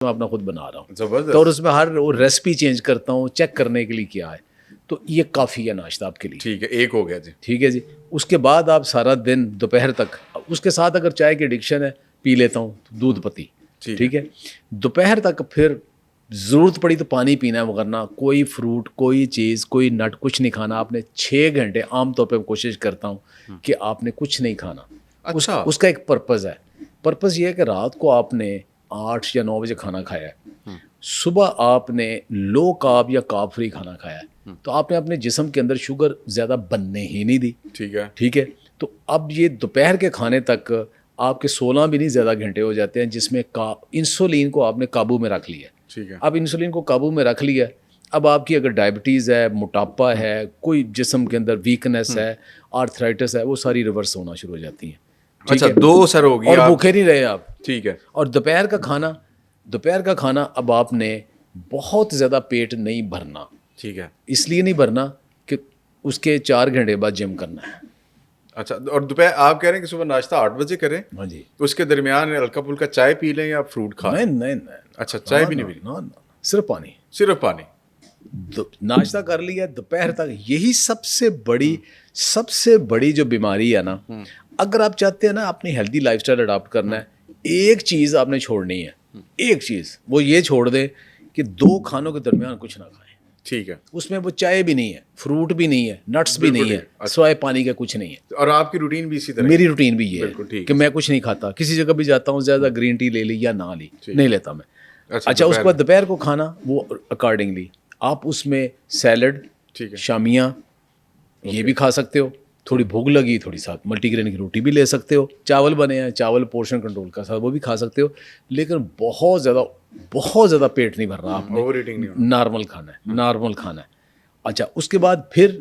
میں اپنا خود بنا رہا ہوں زبردست. تو اور اس میں ہر ریسپی چینج کرتا ہوں چیک کرنے کے لیے کیا ہے. تو یہ کافی ہے ناشتہ آپ کے لیے. ٹھیک ہے, ایک ہو گیا جی. ٹھیک ہے جی. اس کے بعد آپ سارا دن دوپہر تک اس کے ساتھ اگر چائے کی ایڈکشن ہے پی لیتا ہوں دودھ پتی. ٹھیک ہے. دوپہر تک پھر ضرورت پڑی تو پانی پینا ہے, ورنہ کوئی فروٹ کوئی چیز کوئی نٹ کچھ نہیں کھانا. آپ نے 6 گھنٹے عام طور پہ کوشش کرتا ہوں کہ آپ نے کچھ نہیں کھانا. اچھا. اس کا ایک پرپز ہے. پرپز یہ ہے کہ رات کو آپ نے 8 یا 9 بجے کھانا کھایا ہے, صبح آپ نے لو کارب یا کارب فری کھانا کھایا ہے, تو آپ نے اپنے جسم کے اندر شوگر زیادہ بننے ہی نہیں دی. ٹھیک ہے. ٹھیک ہے. تو اب یہ دوپہر کے کھانے تک آپ کے 16 بھی نہیں زیادہ گھنٹے ہو جاتے ہیں, جس میں انسولین کو آپ نے قابو میں رکھ لیا. ٹھیک ہے. اب انسولین کو قابو میں رکھ لیا, اب آپ کی اگر ڈائبٹیز ہے, موٹاپا ہے, کوئی جسم کے اندر ویکنس ہے, آرتھرائٹس ہے, وہ ساری ریورس ہونا شروع ہو جاتی ہیں. اچھا, 2 سر ہو گیا. اور بھوکے نہیں رہے آپ. ٹھیک ہے. اور دوپہر کا کھانا اب آپ نے بہت زیادہ پیٹ نہیں بھرنا. ٹھیک ہے. اس لیے نہیں بھرنا کہ اس کے 4 گھنٹے بعد جم کرنا ہے. اچھا, اور دوپہر آپ کہہ رہے ہیں کہ صبح ناشتہ 8 بجے کریں. ہاں جی. اس کے درمیان ہلکا پھلکا چائے پی لیں یا فروٹ کھائیں؟ نہیں. اچھا, چائے بھی نہیں پی؟ صرف پانی. صرف پانی. ناشتہ کر لیا دوپہر تک. یہی سب سے بڑی جو بیماری ہے نا, اگر آپ چاہتے ہیں نا اپنی ہیلدی لائف اسٹائل اڈاپٹ کرنا ہے, ایک چیز آپ نے چھوڑنی ہے. ایک چیز وہ یہ چھوڑ دیں کہ 2 کھانوں کے درمیان کچھ نہ کھائیں. ٹھیک ہے. اس میں وہ چائے بھی نہیں ہے, فروٹ بھی نہیں ہے, نٹس بھی نہیں ہے, سوائے پانی کا کچھ نہیں ہے. اور آپ کی روٹین بھی اسی طرح؟ میری روٹین بھی یہ ہے کہ میں کچھ نہیں کھاتا. کسی جگہ بھی جاتا ہوں زیادہ گرین ٹی لے لی یا نہ لی, نہیں لیتا میں. اچھا, اس کے بعد دوپہر کو کھانا وہ اکارڈنگلی آپ اس میں سیلڈ, شامیاں یہ بھی کھا سکتے ہو. تھوڑی بھوک لگی تھوڑی ساتھ ملٹی گرین کی روٹی بھی لے سکتے ہو. چاول بنے ہیں, چاول پورشن کنٹرول کا ساتھ وہ بھی کھا سکتے ہو. لیکن بہت زیادہ پیٹ نہیں بھر رہا آپ نے. نارمل کھانا ہے. اچھا, اس کے بعد پھر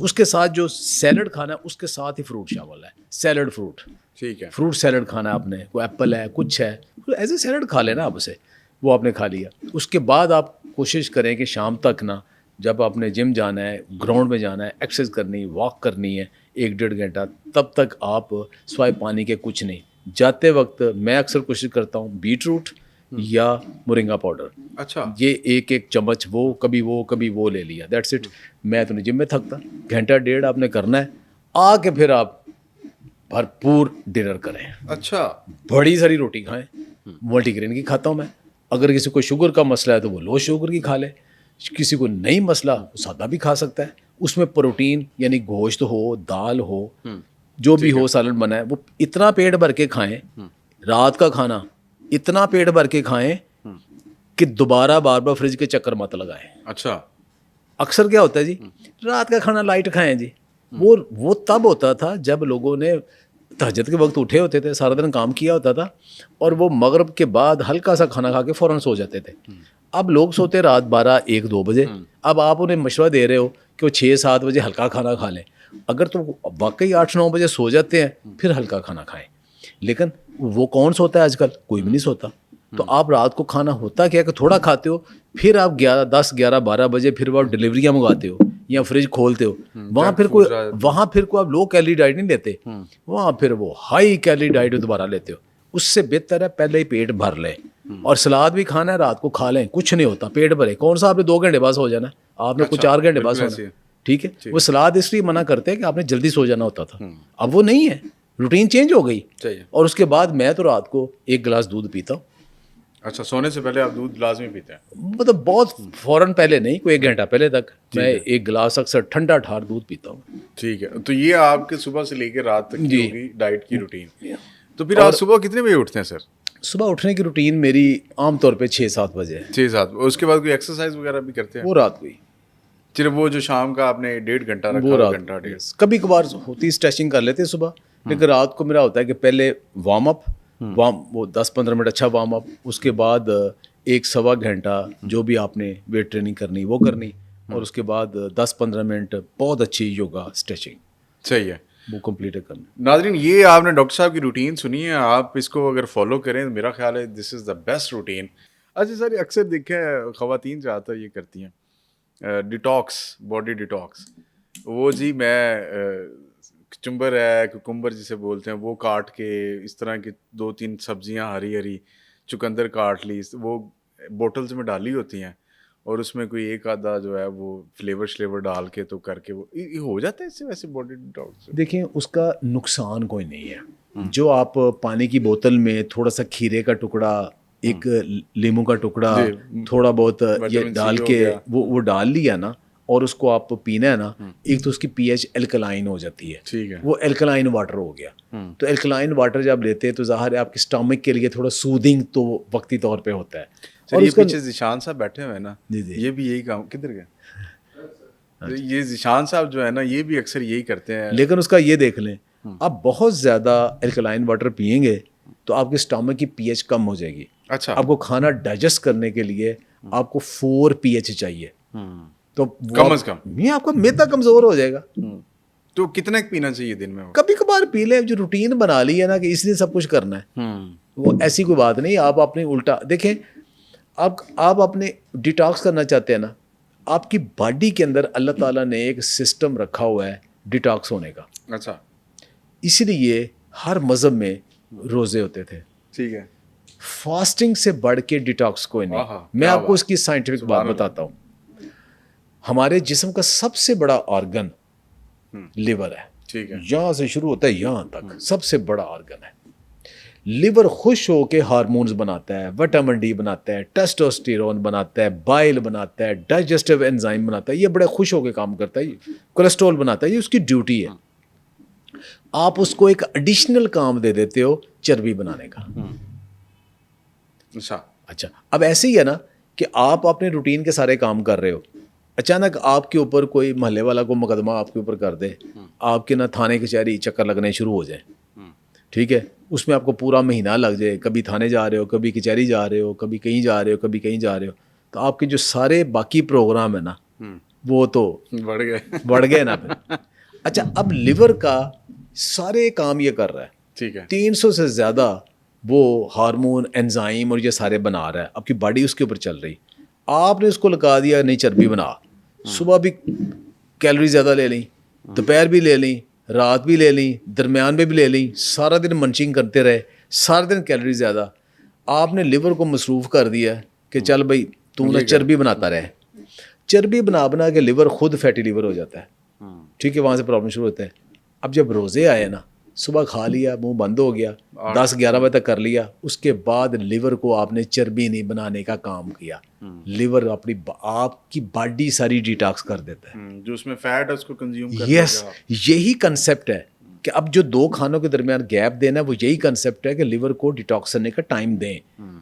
اس کے ساتھ جو سیلڈ کھانا ہے اس کے ساتھ ہی فروٹ شامل ہے. Salad fruit. ٹھیک ہے. فروٹ سیلڈ کھانا ہے آپ نے, کوئی ایپل ہے کچھ ہے, ایز اے سیلڈ کھا لینا آپ اسے, وہ آپ نے کھا لیا. اس کے بعد آپ کوشش کریں کہ شام تک نا, جب آپ نے جم جانا ہے, گراؤنڈ میں جانا ہے, ایکسرسائز کرنی, واک کرنی ہے 1-1.5 گھنٹہ, تب تک آپ سوائے پانی کے کچھ نہیں. جاتے وقت میں اکثر کوشش کرتا ہوں بیٹ روٹ یا مورنگا پاؤڈر. اچھا. یہ ایک چمچ وہ کبھی وہ لے لیا, دیٹس اٹ. میں تو نہیں جم میں تھکتا. 1-1.5 گھنٹہ آپ نے کرنا ہے, آ کے پھر آپ بھرپور ڈنر کریں. اچھا. بڑی ساری روٹی کھائیں. ملٹی گرین کی کھاتا ہوں میں. اگر کسی کو شوگر کا مسئلہ ہے تو وہ لو شوگر کی کھا لے. کسی کو نہیں مسئلہ وہ سادہ بھی کھا سکتا ہے. اس میں پروٹین یعنی گوشت ہو, دال ہو, جو بھی ہو, سالن بنا ہے, وہ اتنا پیٹ بھر کے کھائیں. رات کا کھانا اتنا پیٹ بھر کے کھائیں کہ دوبارہ بار بار فریج کے چکر مت لگائیں. اچھا. اکثر کیا ہوتا ہے جی, رات کا کھانا لائٹ کھائیں جی. وہ تب ہوتا تھا جب لوگوں نے تہجد کے وقت اٹھے ہوتے تھے, سارا دن کام کیا ہوتا تھا, اور وہ مغرب کے بعد ہلکا سا کھانا کھا کے فوراً سو جاتے تھے. اب لوگ سوتے رات 12-1-2 بجے. اب آپ انہیں مشورہ دے رہے ہو کہ وہ 6-7 بجے ہلکا کھانا کھا لیں. اگر تو واقعی 8-9 بجے سو جاتے ہیں پھر ہلکا کھانا کھائیں. لیکن وہ کون سوتا ہے آج کل؟ کوئی بھی نہیں سوتا. تو آپ رات کو کھانا ہوتا کیا کہ تھوڑا کھاتے ہو, پھر آپ 10-11-12 بجے پھر وہ ڈلیوریاں منگاتے ہو یا فریج کھولتے ہو. وہاں پھر کوئی آپ لو کیلری ڈائٹ نہیں لیتے, وہاں پھر وہ ہائی کیلری ڈائٹ دوبارہ لیتے ہو. اس سے بہتر ہے پہلے ہی پیٹ بھر لیں. اور سلاد بھی کھانا ہے رات کو کھا لیں, کچھ نہیں ہوتا, پیٹ بھرے. کون سا آپ نے 2 گھنٹے بعد سو جانا ہے, آپ نے کچھ 4 گھنٹے بعد سونا. ٹھیک ہے. وہ سلاد اس لیے منع کرتے ہیں کہ آپ نے جلدی سو جانا ہوتا تھا. اب وہ نہیں ہے, روٹین چینج ہو گئی. اور اس کے بعد میں تو رات کو 1 گلاس دودھ پیتا ہوں. اچھا, سونے سے پہلے آپ دودھ لازمی پیتے ہیں؟ مطلب بہت فوراً پہلے نہیں, کوئی 1 گھنٹہ پہلے تک میں 1 گلاس اکثر ٹھنڈا ٹھار دودھ پیتا ہوں. ٹھیک ہے. تو یہ آپ کے صبح سے لے کے رات تک کی ہوگی ڈائٹ کی روٹین. تو پھر آپ صبح کتنے بجے اٹھتے ہیں سر؟ صبح اٹھنے کی روٹین میری عام طور پہ 6-7 بجے ہے. 6-7. اس کے بعد کوئی ایکسرسائز وغیرہ بھی کرتے ہیں؟ وہ رات کو ہی. صرف وہ جو شام کا آپ نے 1.5 گھنٹہ رکھا, 1 گھنٹہ 1.5. کبھی کبھار ہوتی اسٹریچنگ کر لیتے صبح, لیکن رات کو میرا ہوتا ہے کہ پہلے وارم اپ, وہ 10-15 منٹ اچھا وارم اپ, اس کے بعد 1-1.25 گھنٹہ جو بھی آپ نے ویٹ ٹریننگ کرنی وہ کرنی, اور اس کے بعد 10-15 منٹ بہت اچھی یوگا اسٹریچنگ. صحیح ہے, وہ کمپلیٹ کرنا. ناظرین, یہ آپ نے ڈاکٹر صاحب کی روٹین سنی ہے, آپ اس کو اگر فالو کریں تو میرا خیال ہے دس از دا بیسٹ روٹین. اچھا سر, اکثر دیکھیں خواتین زیادہ تر یہ کرتی ہیں ڈیٹاکس, باڈی ڈیٹاکس. وہ جی میں کچمبر ہے, کوکمبر جسے بولتے ہیں, وہ کاٹ کے اس طرح کی 2-3 سبزیاں ہری چکندر کاٹ لی, وہ بوٹلز میں ڈالی ہوتی ہیں اور اس میں کوئی ایک آدھا جو ہے وہ فلیور ڈال کے تو کر کے وہ ہو جاتا ہے اس سے ویسے باڈی ڈیٹاکس؟ دیکھیں اس کا نقصان کوئی نہیں ہے. جو آپ پانی کی بوتل میں تھوڑا سا کھیرے کا ٹکڑا, ایک لیمو کا ٹکڑا, تھوڑا بہت یہ ڈال کے وہ ڈال لیا نا اور اس کو آپ پینا ہے نا, ایک تو اس کی پی ایچ الکلائن ہو جاتی ہے, ٹھیک ہے, وہ الکلائن واٹر ہو گیا. تو الکلائن واٹر جب لیتے ہیں تو ظاہر ہے آپ کے اسٹمک کے لیے تھوڑا سودنگ تو وقتی طور پہ ہوتا ہے. اور یہ پیچھے ذیشان صاحب بیٹھے ہوئے ہیں نا, یہ بھی یہی کام, کدھر گئے یہ ذیشان صاحب جو ہے نا, یہ بھی اکثر یہی کرتے ہیں. لیکن اس کا یہ دیکھ لیں, آپ بہت زیادہ الکلائن واٹر پئیں گے تو آپ کے اسٹمک کی پی ایچ کم ہو جائے گی. اچھا, آپ کو کھانا ڈائجسٹ کرنے کے لیے آپ کو 4 پی ایچ چاہیے, تو کم از کم یہ آپ کا معدہ کمزور ہو جائے گا. تو کتنا پینا چاہیے دن میں؟ کبھی کبھار پی لیں, جو روٹین بنا لی ہے نا کہ اس لیے سب کچھ کرنا ہے, وہ ایسی کوئی بات نہیں. آپ اپنے الٹا دیکھیں, آپ اپنے ڈیٹاکس کرنا چاہتے ہیں نا, آپ کی باڈی کے اندر اللہ تعالیٰ نے ایک سسٹم رکھا ہوا ہے ڈیٹاکس ہونے کا. اچھا, اسی لیے ہر مذہب میں روزے ہوتے تھے. ٹھیک ہے, فاسٹنگ سے بڑھ کے ڈیٹاکس کوئی نہیں. میں آپ کو اس کی سائنٹیفک بات بتاتا ہوں. ہمارے جسم کا سب سے بڑا آرگن لیور ہے. ٹھیک ہے, یہاں سے شروع ہوتا ہے یہاں تک سب سے بڑا آرگن ہے. لیور خوش ہو کے ہارمونز بناتا ہے, وٹامن ڈی بناتا ہے, ٹیسٹوسٹیرون بناتا ہے, بائل بناتا ہے, ڈائجسٹیو انزائم بناتا ہے. یہ بڑے خوش ہو کے کام کرتا ہے. کولیسٹرول بناتا ہے, یہ اس کی ڈیوٹی ہے. آپ اس کو ایک ایڈیشنل کام دے دیتے ہو چربی بنانے کا. اچھا, اب ایسے ہی ہے نا کہ آپ اپنے روٹین کے سارے کام کر رہے ہو, اچانک آپ کے اوپر کوئی محلے والا کو مقدمہ آپ کے اوپر کر دے, آپ کے نا تھانے کچہری چکر لگنے شروع ہو جائیں. ٹھیک ہے, اس میں آپ کو پورا مہینہ لگ جائے, کبھی تھانے جا رہے ہو, کبھی کچہری جا رہے ہو, کبھی کہیں جا رہے ہو, کبھی کہیں جا رہے ہو, تو آپ کے جو سارے باقی پروگرام ہیں نا وہ تو بڑھ گئے نا پھر. اچھا, اب لیور کا سارے کام یہ کر رہا ہے, ٹھیک ہے, 300 سے زیادہ وہ ہارمون انزائم اور یہ سارے بنا رہا ہے. آپ کی باڈی اس کے اوپر چل رہی, آپ نے اس کو لگا دیا نہیں چربی بنا. صبح بھی کیلوری زیادہ لے لیں, دوپہر بھی لے لیں, رات بھی لے لیں, درمیان میں بھی لے لیں, سارا دن منچنگ کرتے رہے, سارا دن کیلوری زیادہ. آپ نے لیور کو مصروف کر دیا کہ چل بھائی تو نہ چربی بناتا رہے. چربی بنا کے لیور خود فیٹی لیور ہو جاتا ہے. ٹھیک ہے, وہاں سے پرابلم شروع ہوتا ہے. اب جب روزے آئے نا, صبح کھا لیا, منہ بند ہو گیا, 10-11 بجے تک کر لیا, اس کے بعد لیور کو آپ نے چربی نہیں بنانے کا کام کیا. لیور اپنی آپ کی باڈی ساری ڈیٹاکس کر دیتا ہے, جو اس میں فیٹ ہے اس کو کنزیوم کر. یس, یہی کنسیپٹ ہے کہ اب جو 2 کھانوں کے درمیان گیپ دینا, وہ یہی کنسیپٹ ہے کہ لیور کو ڈیٹاکس کرنے کا ٹائم دیں.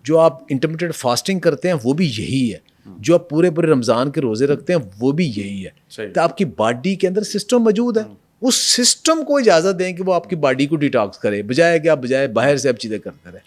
جو آپ انٹرمیٹیڈ فاسٹنگ کرتے ہیں وہ بھی یہی ہے, جو آپ پورے رمضان کے روزے رکھتے ہیں وہ بھی یہی ہے. تو آپ کی باڈی کے اندر سسٹم موجود ہے, اس سسٹم کو اجازت دیں کہ وہ آپ کی باڈی کو ڈیٹاکس کرے, بجائے کہ آپ باہر سے اب چیزیں کرتے رہے.